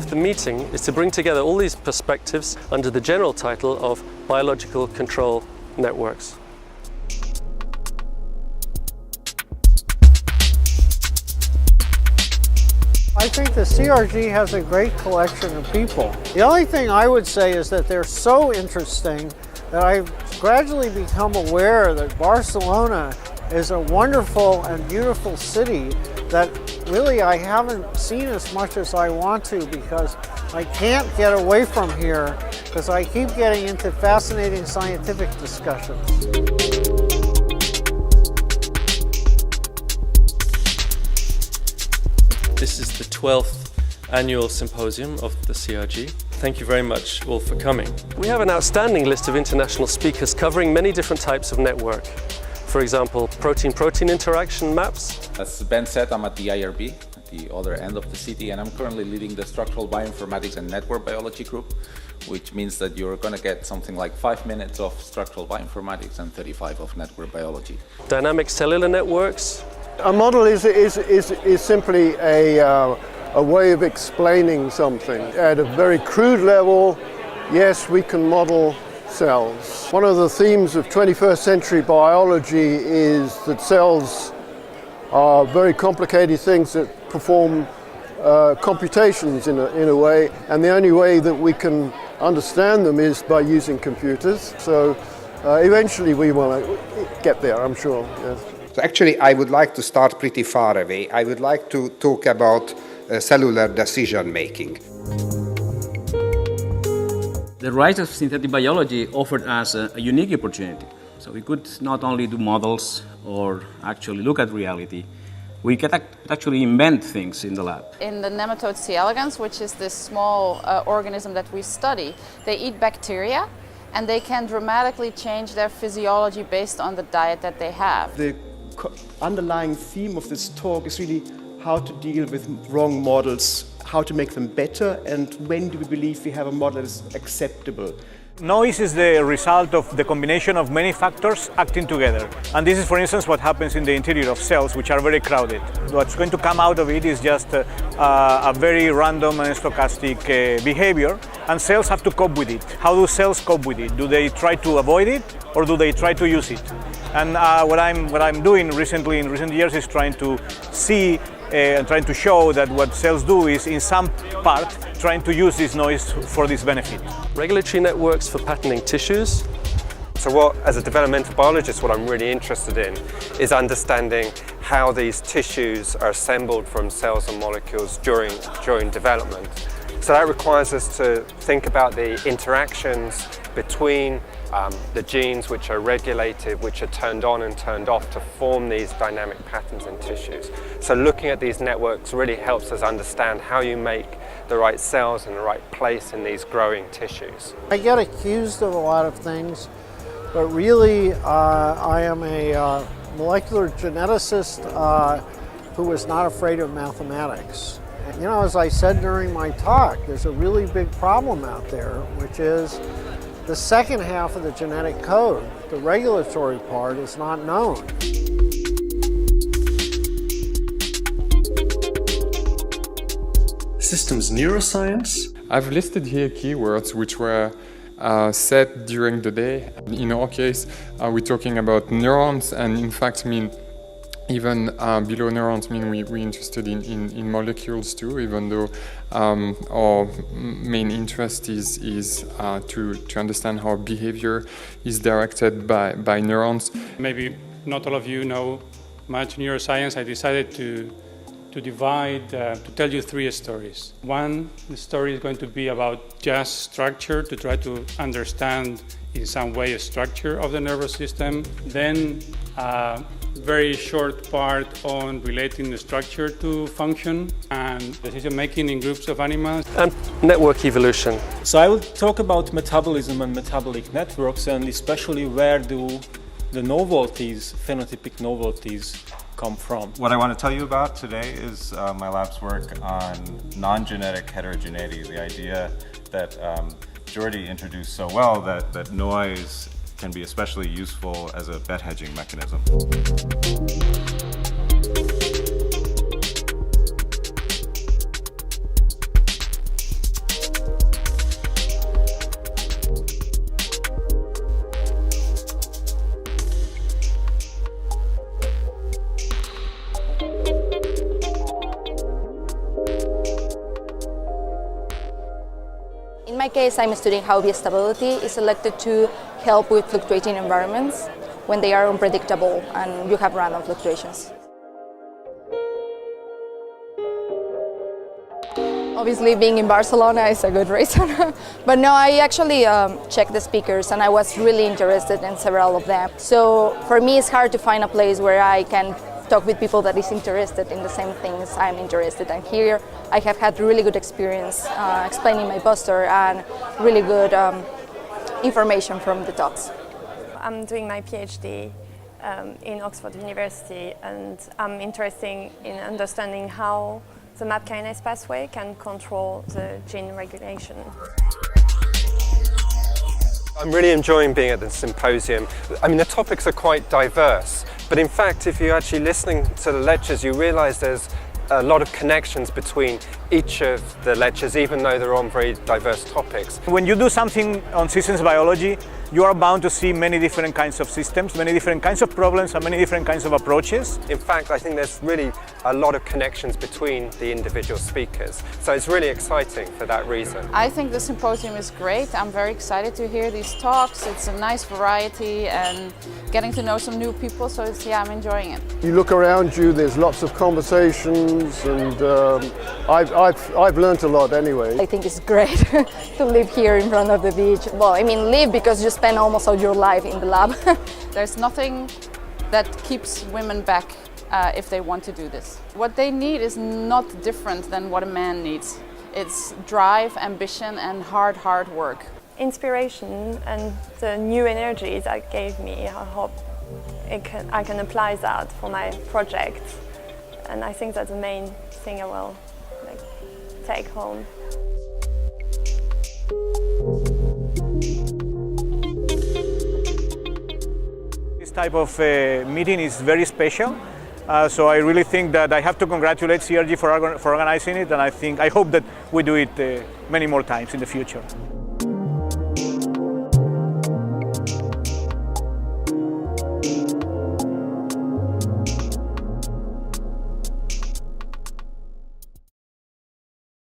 of the meeting is to bring together all these perspectives under the general title of Biological Control Networks. I think the CRG has a great collection of people. The only thing I would say is that they're so interesting that I've gradually become aware that Barcelona is a wonderful and beautiful city that really I haven't seen as much as I want to, because I can't get away from here because I keep getting into fascinating scientific discussions. This is the 12th annual symposium of the CRG. Thank you very much all for coming. We have an outstanding list of international speakers covering many different types of network. For example, protein-protein interaction maps. As Ben said, I'm at the IRB, at the other end of the city, and I'm currently leading the Structural Bioinformatics and Network Biology group, which means that you're going to get something like 5 minutes of structural bioinformatics and 35 of network biology. Dynamic cellular networks. A model is simply a way of explaining something. At a very crude level, yes, we can model cells. One of the themes of 21st century biology is that cells are very complicated things that perform computations in a way, and the only way that we can understand them is by using computers. So eventually we will get there, I'm sure. Yes. So actually, I would like to start pretty far away. I would like to talk about cellular decision making. The rise of synthetic biology offered us a unique opportunity. So we could not only do models or actually look at reality, we could actually invent things in the lab. In the nematode C. elegans, which is this small organism that we study, they eat bacteria and they can dramatically change their physiology based on the diet that they have. The underlying theme of this talk is really how to deal with wrong models, how to make them better, and when do we believe we have a model that is acceptable. Noise is the result of the combination of many factors acting together. And this is, for instance, what happens in the interior of cells, which are very crowded. What's going to come out of it is just a very random and stochastic behavior, and cells have to cope with it. How do cells cope with it? Do they try to avoid it, or do they try to use it? And what I'm doing recently, in recent years, is trying to see and trying to show that what cells do is, in some part, trying to use this noise for this benefit. Regulatory networks for patenting tissues. So as a developmental biologist, what I'm really interested in is understanding how these tissues are assembled from cells and molecules during development. So that requires us to think about the interactions between the genes which are regulated, which are turned on and turned off to form these dynamic patterns in tissues. So looking at these networks really helps us understand how you make the right cells in the right place in these growing tissues. I get accused of a lot of things, but really I am a molecular geneticist who is not afraid of mathematics. You know, as I said during my talk, there's a really big problem out there, which is the second half of the genetic code, the regulatory part, is not known. Systems neuroscience. I've listed here keywords which were said during the day. In our case, we're talking about neurons, and in fact, even below neurons, we're interested in molecules too, even though our main interest is to understand how behavior is directed by neurons. Maybe not all of you know much neuroscience. I decided to divide, to tell you 3 stories. One, the story is going to be about just structure, to try to understand in some way a structure of the nervous system. Then a very short part on relating the structure to function and decision making in groups of animals. And network evolution. So I will talk about metabolism and metabolic networks, and especially where do the novelties, phenotypic novelties, come from. What I want to tell you about today is my lab's work on non-genetic heterogeneity, the idea that Jordi introduced so well, that noise can be especially useful as a bet hedging mechanism. case, I'm studying how stability is selected to help with fluctuating environments when they are unpredictable and you have random fluctuations. Obviously, being in Barcelona is a good reason. But no, I actually checked the speakers and I was really interested in several of them. So for me, it's hard to find a place where I can talk with people that is interested in the same things I'm interested in. Here, I have had really good experience explaining my poster and really good information from the talks. I'm doing my PhD in Oxford University, and I'm interested in understanding how the MAP kinase pathway can control the gene regulation. I'm really enjoying being at the symposium. I mean, the topics are quite diverse, but in fact, if you're actually listening to the lectures, you realize there's a lot of connections between each of the lectures, even though they're on very diverse topics. When you do something on systems biology, you are bound to see many different kinds of systems, many different kinds of problems, and many different kinds of approaches. In fact, I think there's really a lot of connections between the individual speakers. So it's really exciting for that reason. I think the symposium is great. I'm very excited to hear these talks. It's a nice variety and getting to know some new people. So I'm enjoying it. You look around you, there's lots of conversations, and I've learned a lot anyway. I think it's great to live here in front of the beach. Well, I mean, live because you spend almost all your life in the lab. There's nothing that keeps women back if they want to do this. What they need is not different than what a man needs. It's drive, ambition, and hard work. Inspiration and the new energy that gave me, I hope I can apply that for my project. And I think that's the main thing I will take home. This type of meeting is very special, so I really think that I have to congratulate CRG for organizing it, and I hope that we do it many more times in the future.